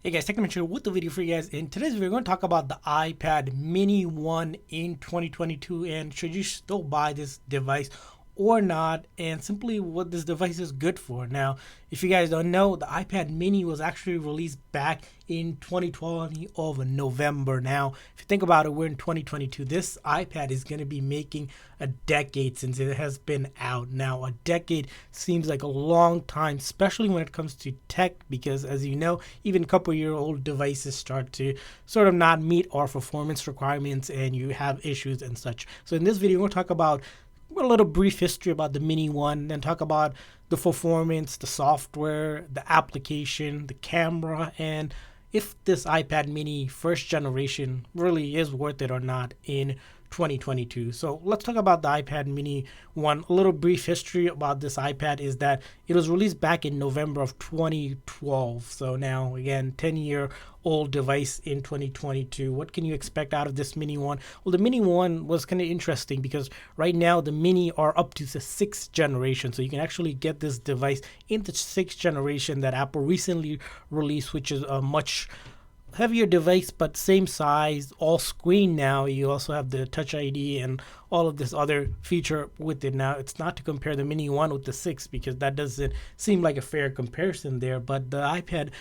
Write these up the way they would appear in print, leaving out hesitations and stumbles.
Hey guys, Technomentary with the video for you guys. In today's video, we're going to talk about the iPad Mini 1 in 2022 and should you still buy this device or not, and simply what this device is good for. Now, if you guys don't know, the iPad Mini was actually released back in 2020 of November. Now, if you think about it, we're in 2022. This iPad is going to be making a decade since it has been out. Now, a decade seems like a long time, especially when it comes to tech, because as you know, even a couple-year-old devices start to sort of not meet our performance requirements and you have issues and such. So in this video, we'll talk about a little brief history about the Mini 1, then talk about the performance, the software, the application, the camera, and if this iPad Mini first generation really is worth it or not in 2022. So let's talk about the iPad Mini 1. A little brief history about this iPad is that it was released back in November of 2012. So now, again, 10-year-old device in 2022. What can you expect out of this Mini 1? Well, the Mini 1 was kind of interesting because right now the Mini are up to the 6th generation. So you can actually get this device in the 6th generation that Apple recently released, which is a much heavier device but same size, all screen. Now you also have the Touch ID and all of this other feature with it. Now it's not to compare the Mini 1 with the 6 because that doesn't seem like a fair comparison there, but the iPad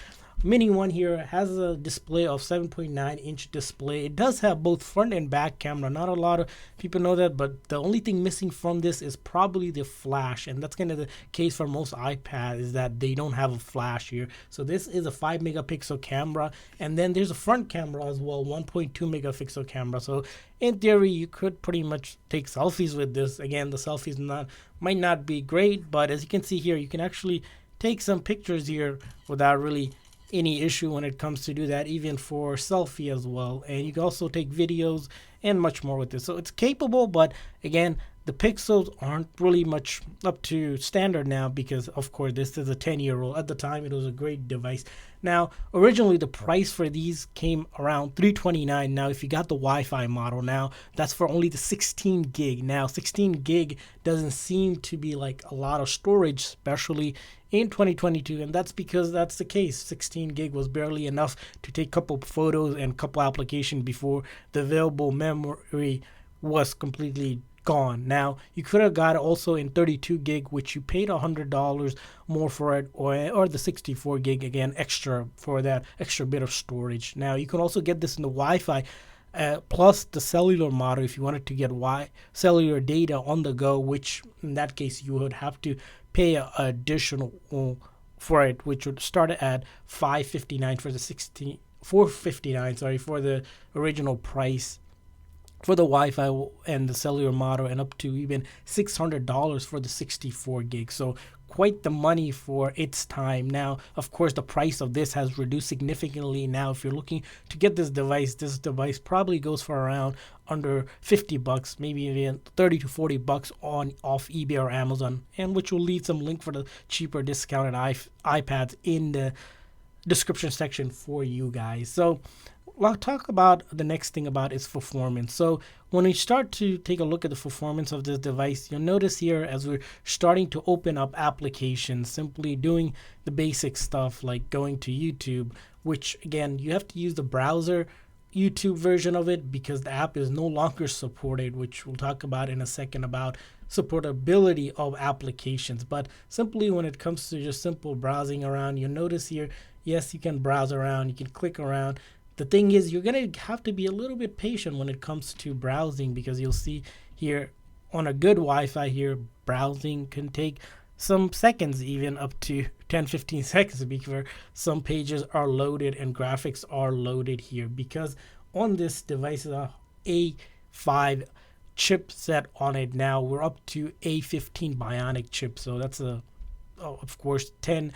Mini 1 here has a display of 7.9-inch display. It does have both front and back camera. Not a lot of people know that, but the only thing missing from this is probably the flash, and that's kind of the case for most iPads, is that they don't have a flash here. So this is a 5-megapixel camera, and then there's a front camera as well, 1.2-megapixel camera. So in theory, you could pretty much take selfies with this. Again, the selfies might not be great, but as you can see here, you can actually take some pictures here without really any issue when it comes to do that, even for selfie as well. And you can also take videos and much more with this. So it's capable, but again, the pixels aren't really much up to standard now because, of course, this is a 10-year-old. At the time, it was a great device. Now, originally, the price for these came around $329. Now, if you got the Wi-Fi model, now that's for only the 16 gig. Now, 16 gig doesn't seem to be like a lot of storage, especially in 2022, and that's because that's the case. 16 gig was barely enough to take a couple photos and a couple applications before the available memory was completely gone. Now, you could have got it also in 32 gig, which you paid $100 more for it, or the 64 gig, again, extra for that extra bit of storage. Now, you can also get this in the Wi-Fi plus the cellular model if you wanted to get cellular data on the go, which in that case you would have to pay additional for it, which would start at $559 for the $459, sorry, for the original price for the Wi-Fi and the cellular model, and up to even $600 for the 64 gig. So quite the money for its time. Now, of course, the price of this has reduced significantly. Now, if you're looking to get this device probably goes for around under $50, maybe even $30 to $40 off eBay or Amazon, and which will leave some link for the cheaper discounted iPads in the description section for you guys. So I'll talk about the next thing about its performance. So when we start to take a look at the performance of this device, you'll notice here as we're starting to open up applications, simply doing the basic stuff like going to YouTube, which again, you have to use the browser YouTube version of it because the app is no longer supported, which we'll talk about in a second about supportability of applications. But simply when it comes to just simple browsing around, you'll notice here, yes, you can browse around, you can click around. The thing is, you're going to have to be a little bit patient when it comes to browsing because you'll see here on a good Wi-Fi here, browsing can take some seconds, even up to 10-15 seconds before some pages are loaded and graphics are loaded here, because on this device is a A5 chipset on it. Now we're up to A15 Bionic chip, so that's of course 10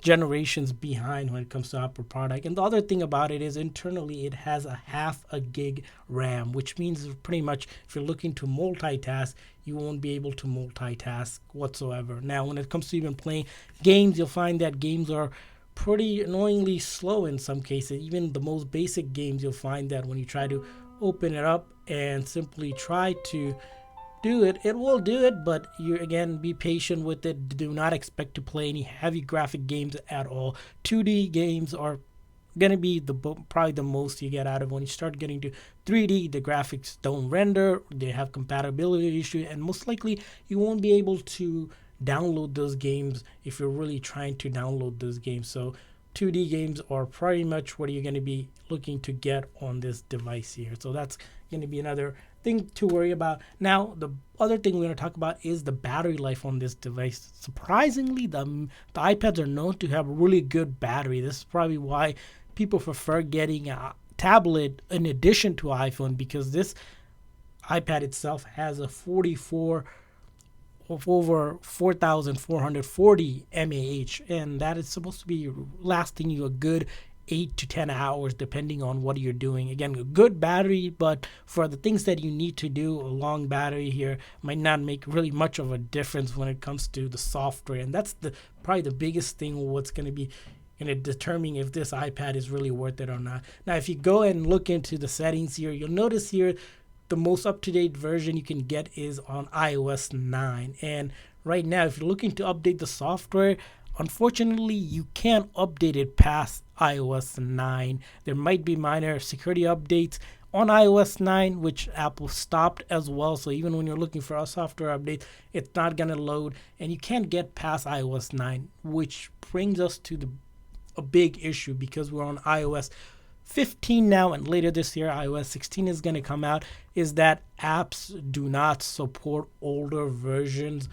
generations behind when it comes to Apple product. And the other thing about it is internally it has a half a gig RAM, which means pretty much if you're looking to multitask, you won't be able to multitask whatsoever. Now when it comes to even playing games, you'll find that games are pretty annoyingly slow in some cases. Even the most basic games, you'll find that when you try to open it up and simply try to do it, it will do it, but you again be patient with it. Do not expect to play any heavy graphic games at all. 2D games are gonna be probably the most you get out of. When you start getting to 3D, the graphics don't render, they have compatibility issue, and most likely you won't be able to download those games if you're really trying to download those games. So 2D games are pretty much what you're going to be looking to get on this device here. So that's going to be another thing to worry about. Now, the other thing we're going to talk about is the battery life on this device. Surprisingly, the iPads are known to have really good battery. This is probably why people prefer getting a tablet in addition to iPhone, because this iPad itself has a 44 of over 4,440 mAh, and that is supposed to be lasting you a good 8 to 10 hours depending on what you're doing. Again, a good battery, but for the things that you need to do, a long battery here might not make really much of a difference when it comes to the software, and that's probably the biggest thing what's going to be determining if this iPad is really worth it or not. Now, if you go and look into the settings here, you'll notice here the most up-to-date version you can get is on iOS 9. And right now, if you're looking to update the software, unfortunately, you can't update it past iOS 9. There might be minor security updates on iOS 9, which Apple stopped as well. So even when you're looking for a software update, it's not going to load, and you can't get past iOS 9, which brings us to a big issue, because we're on iOS 15 now, and later this year iOS 16 is going to come out, is that apps do not support older versions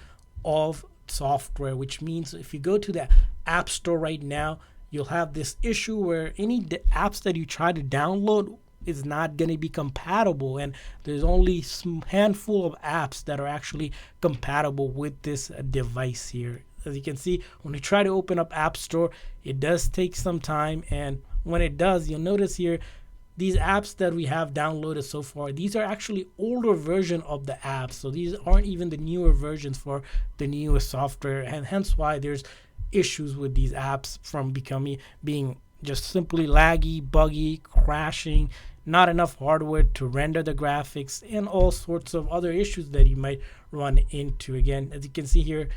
of software, which means if you go to the App Store right now, you'll have this issue where any apps that you try to download is not going to be compatible, and there's only a handful of apps that are actually compatible with this device here. As you can see, when you try to open up App Store, it does take some time, and when it does, you'll notice here these apps that we have downloaded so far, these are actually older version of the apps. So these aren't even the newer versions for the newest software, and hence why there's issues with these apps from being just simply laggy, buggy, crashing, not enough hardware to render the graphics, and all sorts of other issues that you might run into. Again, as you can see here,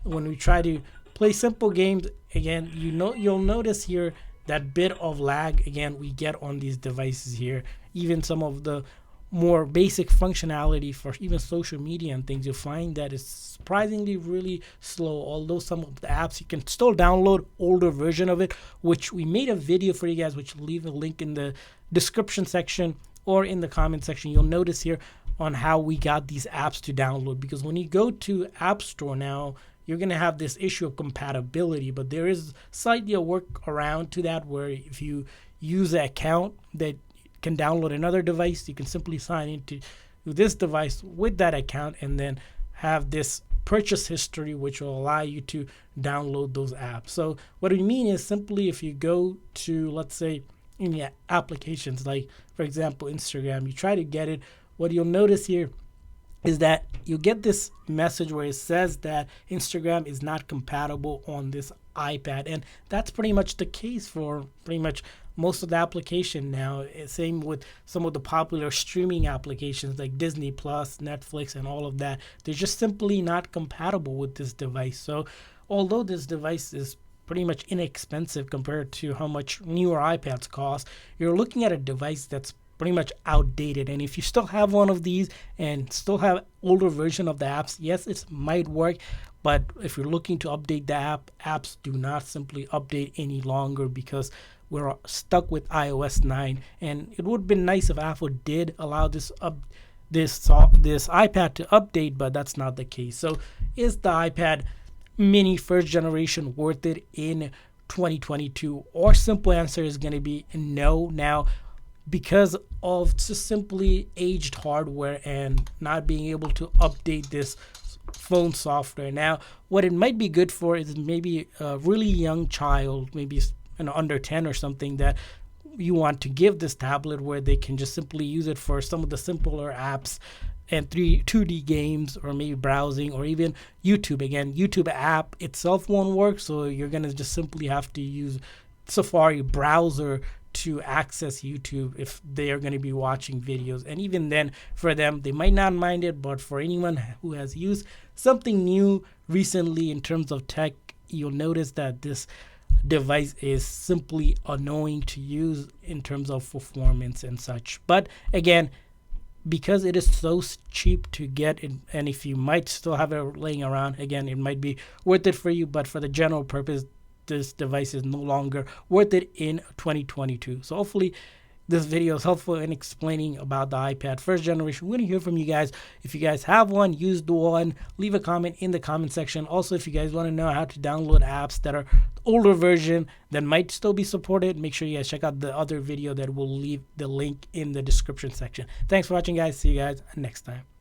when we try to play simple games, again, you'll notice here that bit of lag again we get on these devices here. Even some of the more basic functionality for even social media and things, you'll find that it's surprisingly really slow. Although some of the apps you can still download older version of it, which we made a video for you guys, which will leave a link in the description section or in the comment section. You'll notice here on how we got these apps to download, because when you go to App Store now, you're going to have this issue of compatibility, but there is slightly a workaround to that, where if you use an account that can download another device, you can simply sign into this device with that account and then have this purchase history, which will allow you to download those apps. So what we mean is simply if you go to, let's say, any applications, like for example Instagram, you try to get it, what you'll notice here is that you get this message where it says that Instagram is not compatible on this iPad, and that's pretty much the case for pretty much most of the application now. Same with some of the popular streaming applications like Disney Plus, Netflix, and all of that. They're just simply not compatible with this device. So although this device is pretty much inexpensive compared to how much newer iPads cost, you're looking at a device that's pretty much outdated. And if you still have one of these and still have older version of the apps, yes, it might work, but if you're looking to update the apps do not simply update any longer, because we're stuck with iOS 9. And it would have been nice if Apple did allow this iPad to update, but that's not the case. So is the iPad mini first generation worth it in 2022? Our simple answer is going to be no. Now, because of just simply aged hardware and not being able to update this phone software. Now, what it might be good for is maybe a really young child, maybe under 10 or something, that you want to give this tablet where they can just simply use it for some of the simpler apps and 2D games, or maybe browsing, or even YouTube. Again, YouTube app itself won't work, so you're going to just simply have to use Safari browser to access YouTube if they are going to be watching videos. And even then, for them, they might not mind it, but for anyone who has used something new recently in terms of tech, you'll notice that this device is simply annoying to use in terms of performance and such. But again, because it is so cheap to get, and if you might still have it laying around, again, it might be worth it for you. But for the general purpose, this device is no longer worth it in 2022. So hopefully this video is helpful in explaining about the iPad first generation. We're going to hear from you guys. If you guys have one, use the one, leave a comment in the comment section. Also, if you guys want to know how to download apps that are older version that might still be supported, make sure you guys check out the other video that will leave the link in the description section. Thanks for watching, guys. See you guys next time.